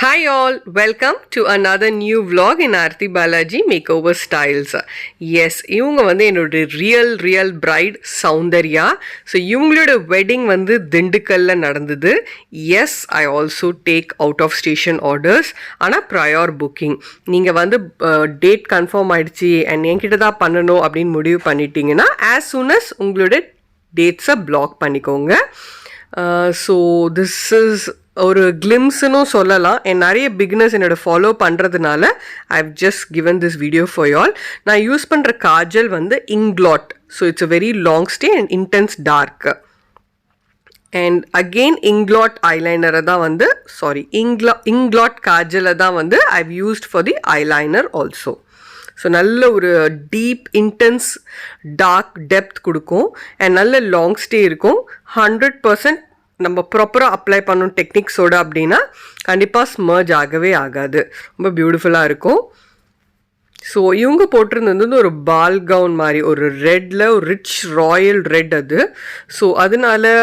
Hi all, welcome to another new vlog in Arthi Balaji makeover styles. Yes, இவங்க வந்து என்னோட real bride Soundarya. So இவங்களோட wedding வந்து திண்டுக்கல்ல நடந்தது. Yes, I also take out of station orders. ஆனா prior booking. நீங்க வந்து date confirm ஆயிடுச்சு and என்கிட்ட தான் பண்ணணும் அப்படின்னு முடிவு பண்ணிட்டீங்கன்னா as soon as உங்களோட dates block பண்ணிக்கோங்க. So this is ஒரு கிளிம்ஸ்னும் சொல்லலாம். நிறைய பிகினர்ஸ் என்னோட ஃபாலோ பண்ணுறதுனால I've just given this video for you all. நான் யூஸ் பண்ணுற காஜல் வந்து Inglot. So it's a very long stay and intense dark. And again Inglot ஐலைனரை தான் வந்து இங்க்ளாட் காஜலை தான் வந்து I've used for the eyeliner also. So நல்ல ஒரு டீப் இன்டென்ஸ் டார்க் டெப்த் கொடுக்கும் அண்ட் நல்ல லாங் ஸ்டே இருக்கும். 100% நம்ம ப்ராப்பராக அப்ளை பண்ணணும் டெக்னிக்ஸோடு அப்படின்னா கண்டிப்பாக ஸ்மர்ஜ் ஆகவே ஆகாது. ரொம்ப பியூட்டிஃபுல்லாக இருக்கும். ஸோ இவங்க போட்டிருந்தது வந்து ஒரு பால் கவுன் மாதிரி ஒரு ரெட்டில் ஒரு ரிச் ராயல் ரெட் அது. ஸோ அதனால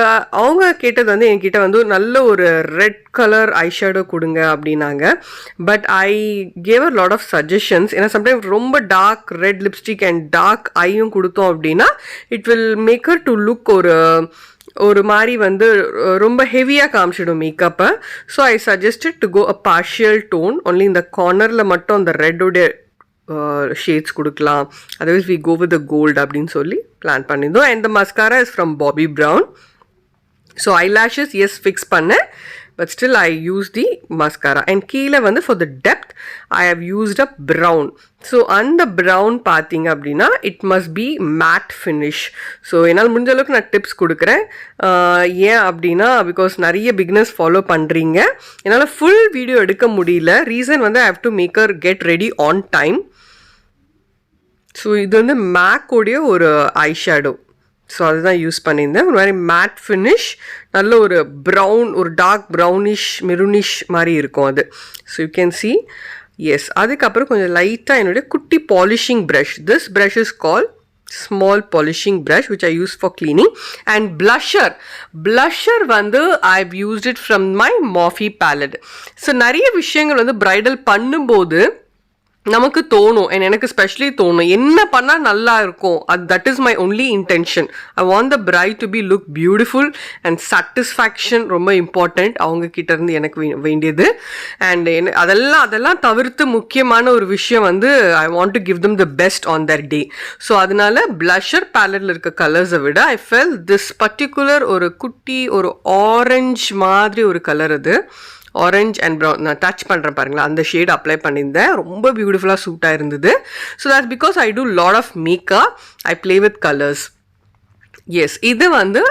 அவங்க கேட்டது வந்து என்கிட்ட வந்து நல்ல ஒரு ரெட் கலர் ஐஷேடோ கொடுங்க அப்படின்னாங்க. But I gave a lot of suggestions. ஏன்னா சம்டைம்ஸ் ரொம்ப dark red lipstick and dark ஐயும் கொடுத்தோம் அப்படின்னா it will make her to look ஒரு மாதிரி வந்து ரொம்ப ஹெவியாக காமிச்சிடும் மேக்கப்பை. So I suggested to go a partial tone only. இந்த கார்னரில் மட்டும் அந்த ரெட்டோடைய ஷேட்ஸ் கொடுக்கலாம். Otherwise we go with the gold அப்படின்னு சொல்லி பிளான் பண்ணியிருந்தோம். And the mascara is from Bobbi Brown. So eyelashes S fix பண்ணேன். But still I use the mascara. And கீழே வந்து for the depth I have used a brown. So அந்த brown பார்த்தீங்க அப்படின்னா it must be matte finish. So என்னால் முடிஞ்ச அளவுக்கு நான் டிப்ஸ் கொடுக்குறேன். ஏன் அப்படின்னா பிகாஸ் நிறைய பிகினர்ஸ் ஃபாலோ பண்ணுறீங்க. என்னால் ஃபுல் வீடியோ எடுக்க முடியல. ரீசன் வந்து I have to make her get ready on time. So இது வந்து மேக்கோடைய ஒரு ஐ ஷேடோ. ஸோ அதுதான் யூஸ் பண்ணியிருந்தேன். ஒரு மாதிரி மேட் ஃபினிஷ், நல்ல ஒரு ப்ரௌன், ஒரு டார்க் ப்ரௌனிஷ் மெரூனிஷ் மாதிரி இருக்கும் அது. So you can see. Yes, அதுக்கப்புறம் கொஞ்சம் லைட்டாக என்னுடைய குட்டி polishing brush. This brush is call small polishing brush which I use for cleaning. And blusher வந்து I've used it from my Morphe palette. So நிறைய விஷயங்கள் வந்து பிரைடல் பண்ணும்போது நமக்கு தோணும், எனக்கு ஸ்பெஷலி தோணும் என்ன பண்ணால் நல்லா இருக்கும். That is my only intention. I want the bright to be look beautiful and satisfaction ரொம்ப இம்பார்ட்டண்ட் அவங்க கிட்ட இருந்து எனக்கு வேண்டியது. அண்ட் அதெல்லாம் தவிர்த்து முக்கியமான ஒரு விஷயம் வந்து I want to give them the best on their day. So அதனால பிளஷர் பேலட்டில் இருக்க கலர்ஸை விட ஐ ஃபெல் திஸ் பர்டிகுலர் ஒரு குட்டி ஒரு ஆரஞ்ச் மாதிரி ஒரு கலர். அது ஆரஞ்ச் அண்ட் ப்ரௌன் நான் டச் பண்ணுறேன் பாருங்களா, அந்த ஷேட் அப்ளை பண்ணியிருந்தேன். ரொம்ப பியூட்டிஃபுல்லாக சூட்டாக இருந்தது. So that's because I do lot of makeup. I play with colours. Yes, இது வந்து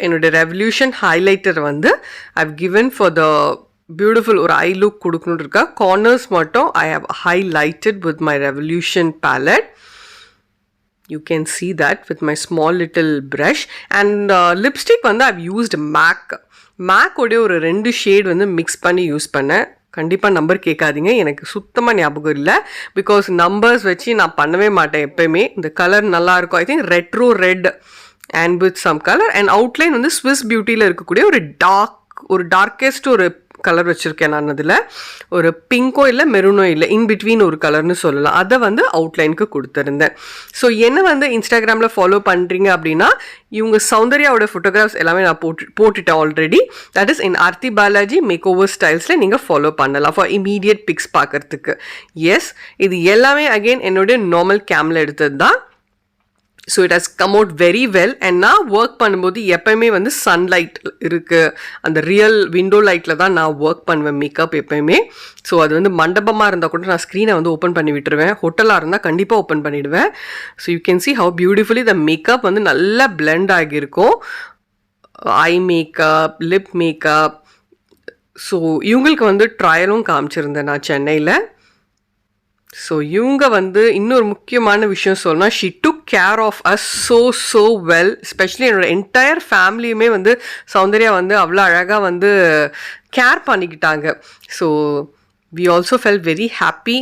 என்னோடய ரெவல்யூஷன் ஹைலைட்டர் வந்து I've given for the beautiful ஒரு ஐ லுக் கொடுக்கணுன்னு இருக்கா. கார்னர்ஸ் மட்டும் I have highlighted with my Revolution palette. You can see that with my small little brush. And lipstick வந்து I've used MAC உடைய ஒரு 2 shade வந்து mix பண்ணி use பண்ணேன். கண்டிப்பாக நம்பர் கேட்காதீங்க, எனக்கு சுத்தமாக ஞாபகம் இல்லை. பிகாஸ் நம்பர்ஸ் வச்சு நான் பண்ணவே மாட்டேன் எப்போயுமே. இந்த கலர் நல்லாயிருக்கும். I think retro red and with some colour. And outline வந்து ஸ்விஸ் பியூட்டியில் இருக்கக்கூடிய ஒரு டார்க்கெஸ்ட் ஒரு கலர் வச்சுருக்கேன் நான். அதில் ஒரு பிங்கோ இல்லை மெரூனோ இல்லை, இன்பிட்வீன் ஒரு கலர்னு சொல்லலாம். அதை வந்து அவுட்லைனுக்கு கொடுத்துருந்தேன். ஸோ என்ன வந்து இன்ஸ்டாகிராமில் ஃபாலோ பண்ணுறீங்க அப்படின்னா இவங்க சௌந்தர்யாவோட ஃபோட்டோகிராஃப்ஸ் எல்லாமே நான் போட்டுட்டேன் already. That is in Aarthi Balaji make over ஸ்டைல்ஸில் நீங்கள் ஃபாலோ பண்ணலாம் ஃபார் இமீடியட் பிக்ஸ் பார்க்குறதுக்கு. எஸ், இது எல்லாமே அகெயின் என்னுடைய நார்மல் கேமில் எடுத்தது தான். So it has come out very well. And நான் ஒர்க் பண்ணும்போது எப்போயுமே வந்து சன்லைட் இருக்குது, அந்த ரியல் விண்டோ லைட்டில் தான் நான் ஒர்க் பண்ணுவேன் மேக்கப் எப்போயுமே. ஸோ அது வந்து மண்டபமாக இருந்தால் கூட நான் ஸ்க்ரீனை வந்து ஓப்பன் பண்ணி விட்டுருவேன். ஹோட்டலாக இருந்தால் கண்டிப்பாக ஓப்பன் பண்ணிவிடுவேன். So you can see how beautifully the makeup வந்து நல்லா பிளெண்ட் ஆகியிருக்கும். Eye makeup, lip makeup. So இவங்களுக்கு வந்து ட்ரையலும் காமிச்சிருந்தேன் நான் சென்னையில். ஸோ இவங்க வந்து இன்னொரு முக்கியமான விஷயம் சொல்லணும்னா she took care of us so well. Especially என்னோட என்டையர் ஃபேமிலியுமே வந்து சௌந்தர்யா வந்து அவ்வளோ அழகாக வந்து கேர் பண்ணிக்கிட்டாங்க. So we also felt very happy.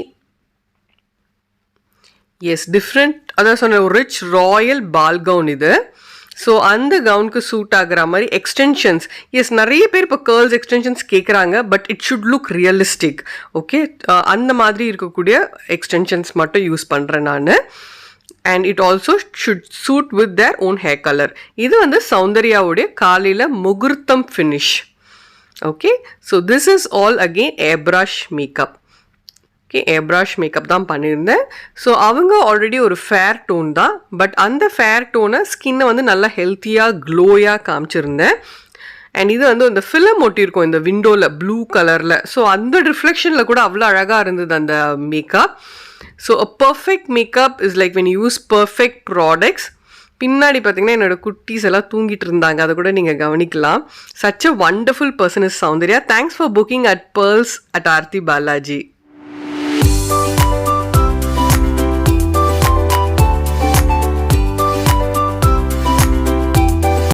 Yes, different அதான் சொன்ன ஒரு ரிச் ராயல் பால் கவுன் இது. ஸோ அந்த கவுனுக்கு சூட் ஆகிற மாதிரி எக்ஸ்டென்ஷன்ஸ், எஸ் நிறைய பேர் இப்போ கேர்ள்ஸ் எக்ஸ்டென்ஷன்ஸ் கேட்குறாங்க, but it should look realistic. Okay, அந்த மாதிரி இருக்கக்கூடிய எக்ஸ்டென்ஷன்ஸ் மட்டும் யூஸ் பண்ணுறேன் நான். And it also should suit with their own hair colour. இது வந்து சௌந்தர்யாவுடைய காலையில் முகூர்த்தம் finish. Okay, so this is all again airbrush makeup. Okay, airbrush makeup தான் பண்ணியிருந்தேன். ஸோ அவங்க ஆல்ரெடி ஒரு ஃபேர் டோன் தான், பட் அந்த ஃபேர் டோனை ஸ்கின்னை வந்து நல்லா ஹெல்த்தியாக க்ளோயாக காமிச்சிருந்தேன். அண்ட் இது வந்து இந்த ஃபிலம் ஒட்டியிருக்கோம் இந்த விண்டோவில் ப்ளூ கலரில். ஸோ அந்த ரிஃப்ளெக்ஷனில் கூட அவ்வளோ அழகாக இருந்தது அந்த makeup. So a perfect makeup is like when use perfect products. பின்னாடி பார்த்தீங்கன்னா என்னோடய குட்டீஸ் எல்லாம் தூங்கிட்டு இருந்தாங்க, அதை கூட நீங்கள் கவனிக்கலாம். Such a wonderful person is Soundarya. Thanks for booking at Pearls at Arthi Balaji.